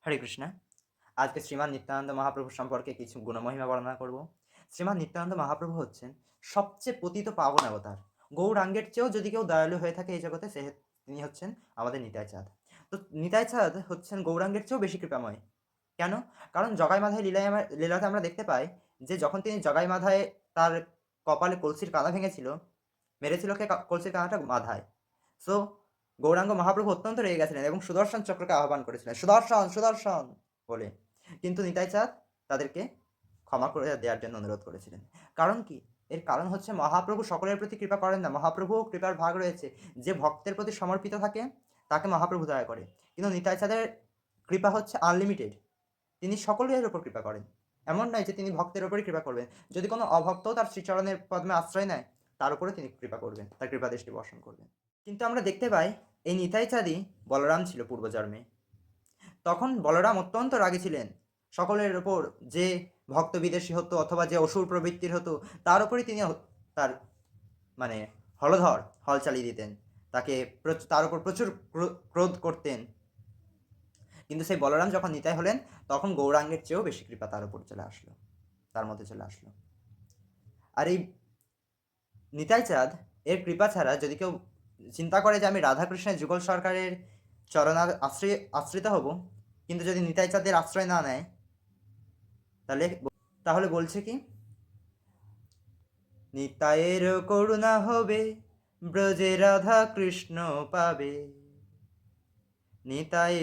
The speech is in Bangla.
হরে কৃষ্ণ। আজকে শ্রীমান নিত্যানন্দ মহাপ্রভু সম্পর্কে কিছু গুণমহিমা বর্ণনা করব। শ্রীমান নিত্যানন্দ মহাপ্রভু হচ্ছেন সবচেয়ে পতিত পাবন অবতার। গৌরাঙ্গের চেয়েও যদি কেউ দয়ালু হয়ে থাকে এই জগতে তিনি হচ্ছেন আমাদের নিতাই চাঁদ। তো নিতাই চাঁদ হচ্ছেন গৌরাঙ্গের চেয়েও বেশি কৃপাময়। কেন? কারণ জগাই মাধায় লীলাতে আমরা দেখতে পাই যে যখন তিনি জগাই মাধায় তার কপালে কলসির কানা ভেঙেছিল, মেরেছিল কে কলসির কানাটা মাধায়। সো গৌরাঙ্গ মহাপ্রভু অত্যন্ত রেগে গেছিলেন এবং সুদর্শন চক্রকে আহ্বান করেছিলেন, সুদর্শন সুদর্শন বলে। কিন্তু নিতাই চাঁদ তাদেরকে ক্ষমা করে দেওয়ার জন্য অনুরোধ করেছিলেন। কারণ কি? এর কারণ হচ্ছে মহাপ্রভু সকলের প্রতি কৃপা করেন না, মহাপ্রভুও কৃপার ভাগ রয়েছে। যে ভক্তের প্রতি সমর্পিত থাকে তাকে মহাপ্রভু দয়া করে। কিন্তু নিতাই চাঁদের কৃপা হচ্ছে আনলিমিটেড। তিনি সকলের ওপর কৃপা করেন। এমন নয় যে তিনি ভক্তের ওপরই কৃপা করবেন। যদি কোনো অভক্তও তার শ্রীচরণের পদ্মে আশ্রয় নেয়, তার উপরে তিনি কৃপা করবেন, তার কৃপা দৃষ্টি বর্ষণ করবেন। কিন্তু আমরা দেখতে পাই এই নিতাই চাঁদই বলরাম ছিল পূর্বজন্মে। তখন বলরাম অত্যন্ত রাগী ছিলেন সকলের ওপর। যে ভক্ত বিদেশী হতো অথবা যে অসুর প্রবৃত্তির হতো তার উপরই তিনি তার মানে হলধর হল চালিয়ে দিতেন। তাকে তার উপর প্রচুর ক্রোধ করতেন। কিন্তু সেই বলরাম যখন নিতাই হলেন তখন গৌরাঙ্গের চেয়েও বেশি কৃপা তার উপর চলে আসলো, তার মধ্যে চলে আসলো। আর এই নিতাই চাঁদ এর কৃপা ছাড়া যদি কেউ চিন্তা করে যে আমি রাধাকৃষ্ণের যুগল সরকারের আশ্রিত হব, কিন্তু যদি নিতাই চাঁদের আশ্রয় না নেয়, তাহলে তাহলে বলছে কি, নিতাইয়ের করুণা হবে, ব্রজে রাধা কৃষ্ণ পাবে, নিতাই